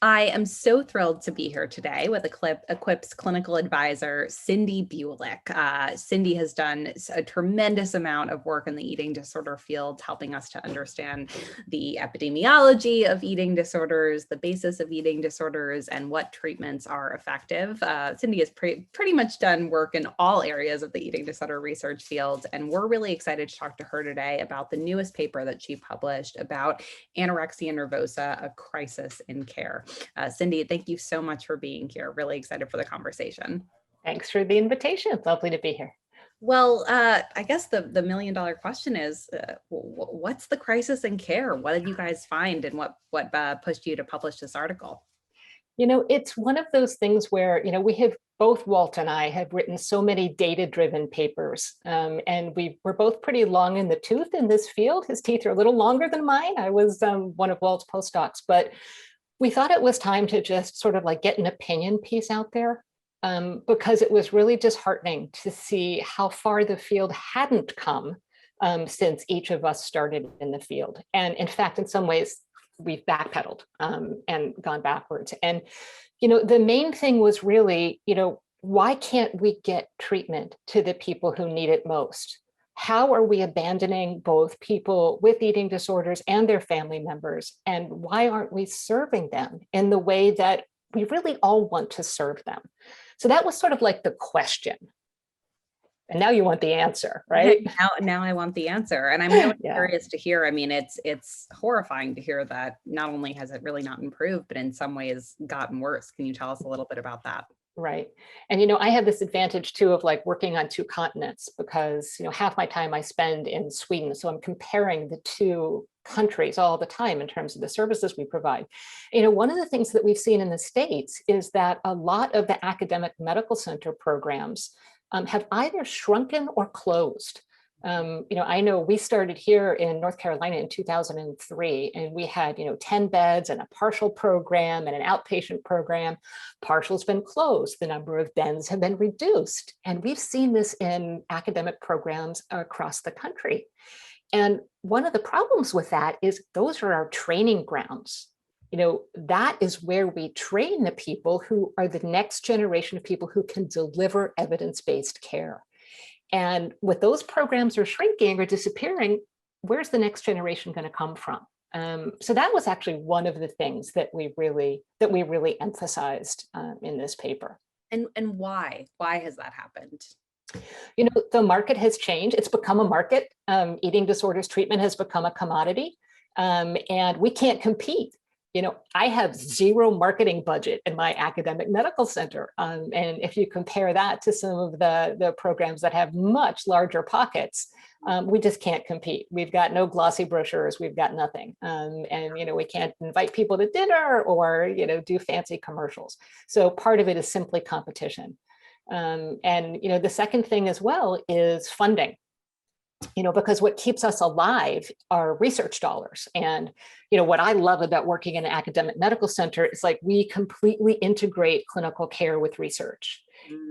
I am so thrilled to be here today with Equip's clinical advisor, Cindy Bulick. Cindy has done a tremendous amount of work in the eating disorder field, helping us to understand the epidemiology of eating disorders, the basis of eating disorders, and what treatments are effective. Cindy has pretty much done work in all areas of the eating disorder research field, and we're really excited to talk to her today about the newest paper that she published about Anorexia Nervosa, a crisis in care. Cindy, thank you so much for being here. Really excited for the conversation. Thanks for the invitation. It's lovely to be here. Well, I guess the $1 million question is, what's the crisis in care? What did you guys find, and what pushed you to publish this article? You know, it's one of those things where, we have both, Walt and I have written so many data-driven papers, and we're both pretty long in the tooth in this field. His teeth are a little longer than mine. I was one of Walt's postdocs, but we thought it was time to just sort of like get an opinion piece out there, because it was really disheartening to see how far the field hadn't come since each of us started in the field. And in fact, in some ways, we've backpedaled and gone backwards. And, the main thing was really, why can't we get treatment to the people who need it most? How are we abandoning both people with eating disorders and their family members? And why aren't we serving them in the way that we really all want to serve them? So that was sort of like the question. And now you want the answer, right? Now I want the answer. And I'm really curious to hear. I mean, it's horrifying to hear that not only has it really not improved, but in some ways gotten worse. Can you tell us a little bit about that? Right. And, I have this advantage too of like working on two continents, because, half my time I spend in Sweden. So I'm comparing the two countries all the time in terms of the services we provide. One of the things that we've seen in the States is that a lot of the academic medical center programs have either shrunken or closed. I know we started here in North Carolina in 2003, and we had, 10 beds and a partial program and an outpatient program. Partial's been closed. The number of beds have been reduced. And we've seen this in academic programs across the country. And one of the problems with that is those are our training grounds. That is where we train the people who are the next generation of people who can deliver evidence-based care. And with those programs are shrinking or disappearing, where's the next generation going to come from? So that was actually one of the things that we really emphasized in this paper. And why? Why has that happened? The market has changed. It's become a market. Eating disorders treatment has become a commodity, and we can't compete. I have zero marketing budget in my academic medical center. And if you compare that to some of the programs that have much larger pockets, we just can't compete. We've got no glossy brochures, we've got nothing. And, we can't invite people to dinner or, do fancy commercials. So part of it is simply competition. And, the second thing as well is funding. Because what keeps us alive are research dollars. And, what I love about working in an academic medical center is like we completely integrate clinical care with research.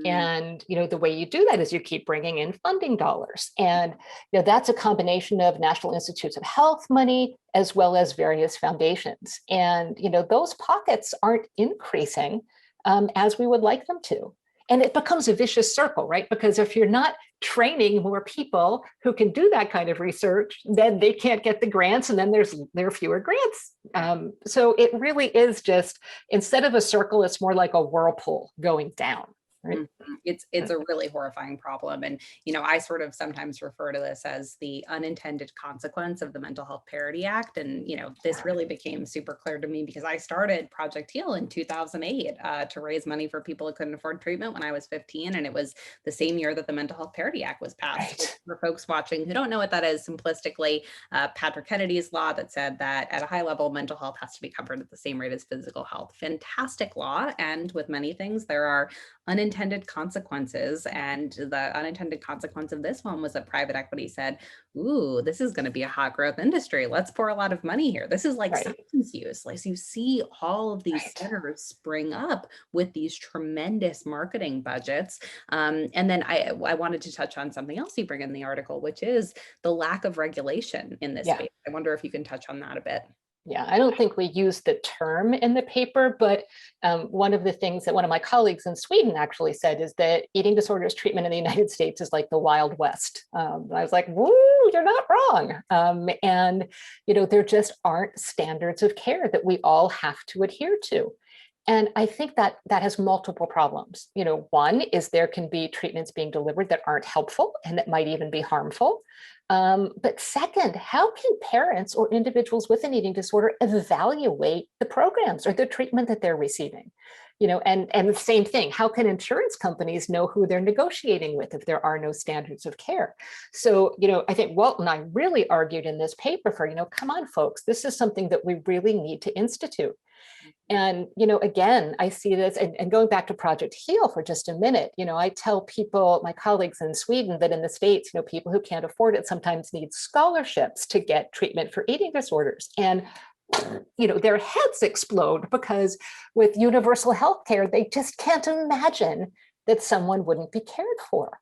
And, the way you do that is you keep bringing in funding dollars. And, that's a combination of National Institutes of Health money, as well as various foundations. And, those pockets aren't increasing as we would like them to. And it becomes a vicious circle, right? Because if you're not training more people who can do that kind of research, then they can't get the grants, and then there are fewer grants. So it really is just, instead of a circle, it's more like a whirlpool going down. Right? It's a really horrifying problem. And, I sort of sometimes refer to this as the unintended consequence of the Mental Health Parity Act. And, this really became super clear to me because I started Project Heal in 2008 to raise money for people who couldn't afford treatment when I was 15. And it was the same year that the Mental Health Parity Act was passed. Right. For folks watching who don't know what that is, simplistically, Patrick Kennedy's law that said that at a high level, mental health has to be covered at the same rate as physical health. Fantastic law. And with many things, there are unintended consequences. And the unintended consequence of this one was that private equity said, ooh, this is going to be a hot growth industry. Let's pour a lot of money here. This is like substance use. Like, so you see all of these centers spring up with these tremendous marketing budgets. And then I wanted to touch on something else you bring in the article, which is the lack of regulation in this space. I wonder if you can touch on that a bit. Yeah, I don't think we use the term in the paper, but one of the things that one of my colleagues in Sweden actually said is that eating disorders treatment in the United States is like the Wild West. And I was like, woo, you're not wrong. And, there just aren't standards of care that we all have to adhere to. And I think that that has multiple problems. One is there can be treatments being delivered that aren't helpful and that might even be harmful. But second, how can parents or individuals with an eating disorder evaluate the programs or the treatment that they're receiving? And the same thing, how can insurance companies know who they're negotiating with if there are no standards of care? So, I think Walt and I really argued in this paper for, come on, folks, this is something that we really need to institute. And, again, I see this, and going back to Project HEAL for just a minute, I tell people, my colleagues in Sweden, that in the States, people who can't afford it sometimes need scholarships to get treatment for eating disorders. And, their heads explode because with universal health care, they just can't imagine that someone wouldn't be cared for.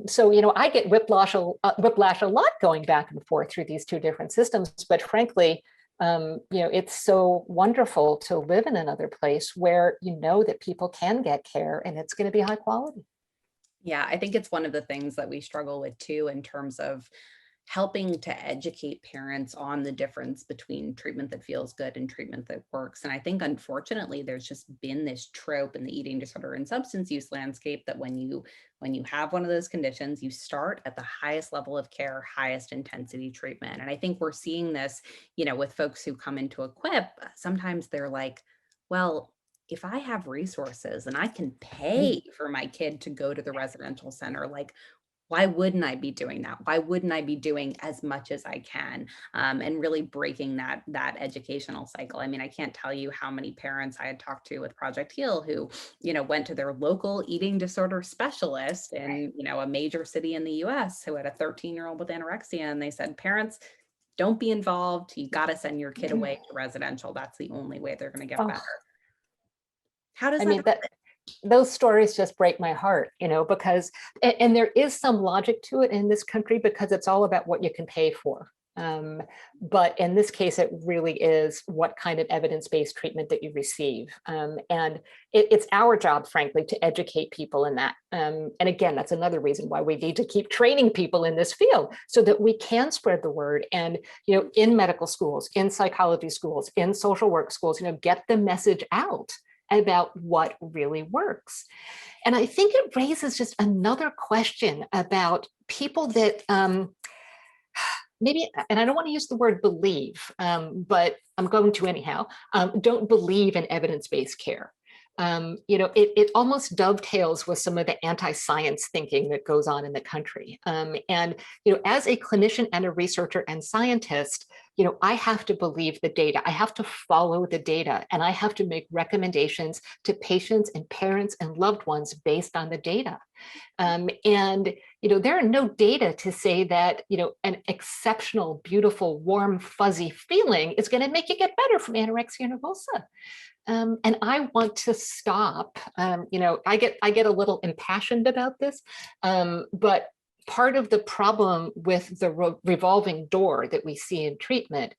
So, I get whiplash a lot going back and forth through these two different systems, but frankly, it's so wonderful to live in another place where that people can get care and it's going to be high quality. Yeah, I think it's one of the things that we struggle with too, in terms of helping to educate parents on the difference between treatment that feels good and treatment that works. And I think, unfortunately, there's just been this trope in the eating disorder and substance use landscape that when you have one of those conditions, you start at the highest level of care, highest intensity treatment. And I think we're seeing this, with folks who come into Equip. Sometimes they're like, well, if I have resources and I can pay for my kid to go to the residential center, like, why wouldn't I be doing that? Why wouldn't I be doing as much as I can, and really breaking that educational cycle? I mean, I can't tell you how many parents I had talked to with Project HEAL who, went to their local eating disorder specialist in, a major city in the US, who had a 13-year-old with anorexia. And they said, parents, don't be involved. You got to send your kid away to residential. That's the only way they're going to get better. How does that happen? Those stories just break my heart, because, and there is some logic to it in this country because it's all about what you can pay for. But in this case, it really is what kind of evidence-based treatment that you receive. And it's our job, frankly, to educate people in that. And again, that's another reason why we need to keep training people in this field so that we can spread the word. And, in medical schools, in psychology schools, in social work schools, get the message out about what really works. And I think it raises just another question about people that maybe, and I don't want to use the word believe, but I'm going to anyhow, don't believe in evidence-based care. It almost dovetails with some of the anti-science thinking that goes on in the country. And as a clinician and a researcher and scientist, I have to believe the data. I have to follow the data, and I have to make recommendations to patients and parents and loved ones based on the data. And there are no data to say that an exceptional, beautiful, warm, fuzzy feeling is going to make you get better from anorexia nervosa. And I want to stop. I get a little impassioned about this, but part of the problem with the revolving door that we see in treatment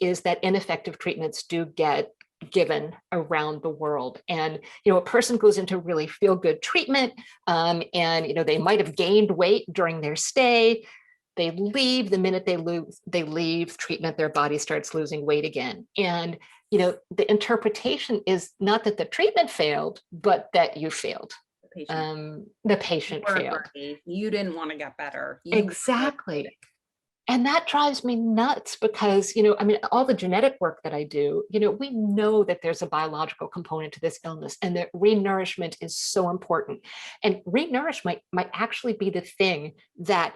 is that ineffective treatments do get given around the world. And, a person goes into really feel-good treatment, and, they might have gained weight during their stay. They leave. The minute they leave treatment, their body starts losing weight again. And, the interpretation is not that the treatment failed, but that you failed. The patient failed. You didn't want to get better. Exactly. And that drives me nuts because, all the genetic work that I do, we know that there's a biological component to this illness and that renourishment is so important. And renourishment might actually be the thing that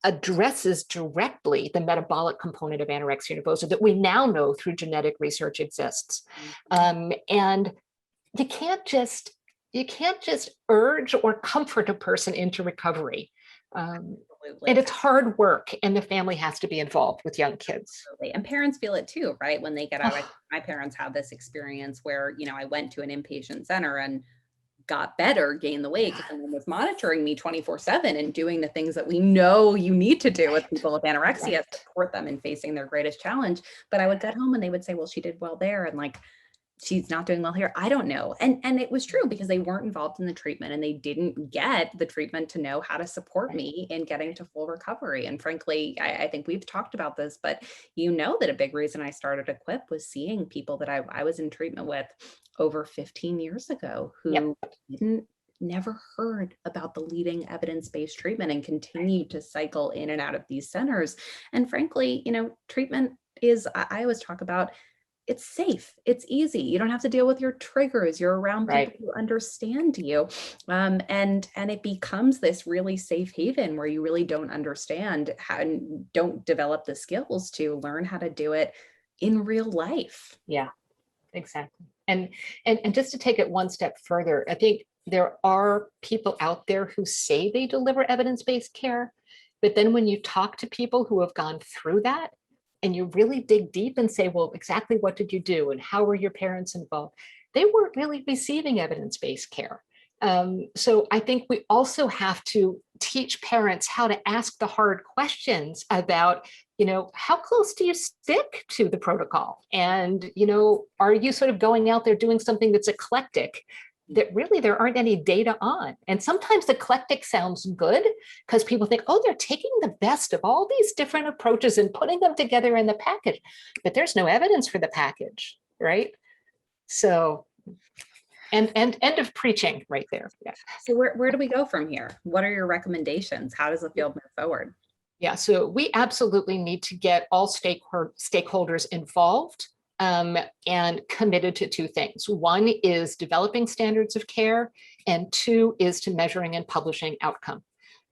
addresses directly the metabolic component of anorexia nervosa that we now know through genetic research exists. And you can't just urge or comfort a person into recovery. And it's hard work, and the family has to be involved with young kids. Absolutely. And parents feel it too, right? When they get out. My parents had this experience where, I went to an inpatient center and got better, gained the weight, because someone was monitoring me 24/7 and doing the things that we know you need to do with people with anorexia, support them in facing their greatest challenge. But I would get home and they would say, well, she did well there, and like, she's not doing well here. I don't know. And it was true, because they weren't involved in the treatment and they didn't get the treatment to know how to support me in getting to full recovery. And frankly, I think we've talked about this, but you know that a big reason I started Equip was seeing people that I was in treatment with over 15 years ago who never heard about the leading evidence-based treatment and continued to cycle in and out of these centers. And frankly, you know, treatment is, I always talk about, it's safe, it's easy. You don't have to deal with your triggers. You're around people who understand you. And it becomes this really safe haven where you really don't understand how, and don't develop the skills to learn how to do it in real life. Yeah, exactly. And just to take it one step further, I think there are people out there who say they deliver evidence-based care, but then when you talk to people who have gone through that, and you really dig deep and say, well, exactly what did you do and how were your parents involved? They weren't really receiving evidence-based care. So I think we also have to teach parents how to ask the hard questions about, you know, how close do you stick to the protocol? And, you know, are you sort of going out there doing something that's eclectic that really there aren't any data on? And sometimes eclectic sounds good because people think, oh, they're taking the best of all these different approaches and putting them together in the package, but there's no evidence for the package, right? So, and end of preaching right there. Yeah. So where do we go from here? What are your recommendations? How does the field move forward? Yeah, so we absolutely need to get all stakeholders involved and committed to two things. One is developing standards of care, and two is to measuring and publishing outcome.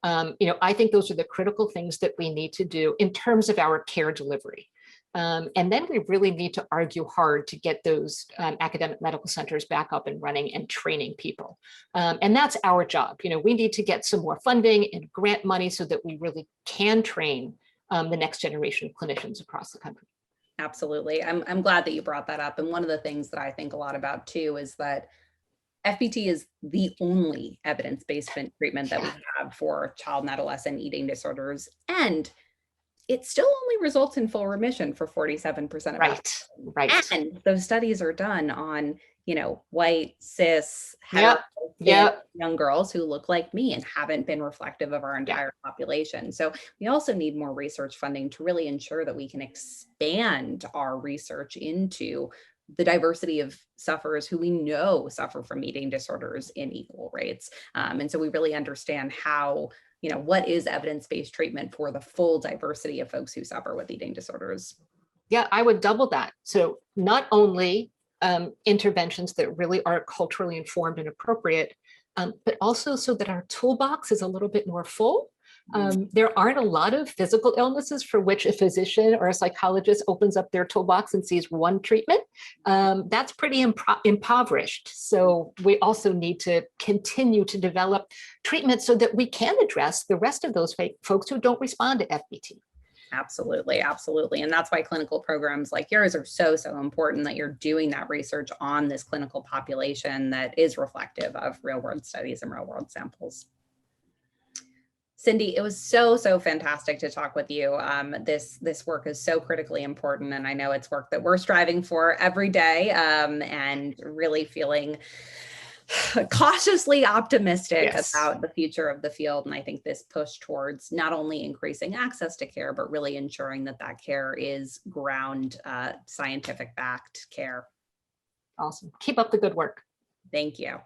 You know, I think those are the critical things that we need to do in terms of our care delivery. And then we really need to argue hard to get those academic medical centers back up and running and training people. And that's our job. You know, we need to get some more funding and grant money so that we really can train the next generation of clinicians across the country. Absolutely. I'm glad that you brought that up. And one of the things that I think a lot about too is that FBT is the only evidence-based treatment that we have for child and adolescent eating disorders. And it still only results in full remission for 47% of Right. And those studies are done on, you know, white, cis, young girls who look like me and haven't been reflective of our entire population. So we also need more research funding to really ensure that we can expand our research into the diversity of sufferers who we know suffer from eating disorders in equal rates. And so we really understand how, you know, what is evidence-based treatment for the full diversity of folks who suffer with eating disorders. Yeah, I would double that. So not only interventions that really are culturally informed and appropriate, but also so that our toolbox is a little bit more full. There aren't a lot of physical illnesses for which a physician or a psychologist opens up their toolbox and sees one treatment. That's pretty impoverished. So we also need to continue to develop treatments so that we can address the rest of those folks who don't respond to FBT. Absolutely, absolutely. And that's why clinical programs like yours are so important, that you're doing that research on this clinical population that is reflective of real world studies and real world samples. Cindy, it was so fantastic to talk with you. This work is so critically important, and I know it's work that we're striving for every day, and really feeling cautiously optimistic about the future of the field. And I think this push towards not only increasing access to care, but really ensuring that that care is ground scientific backed care. Awesome. Keep up the good work. Thank you.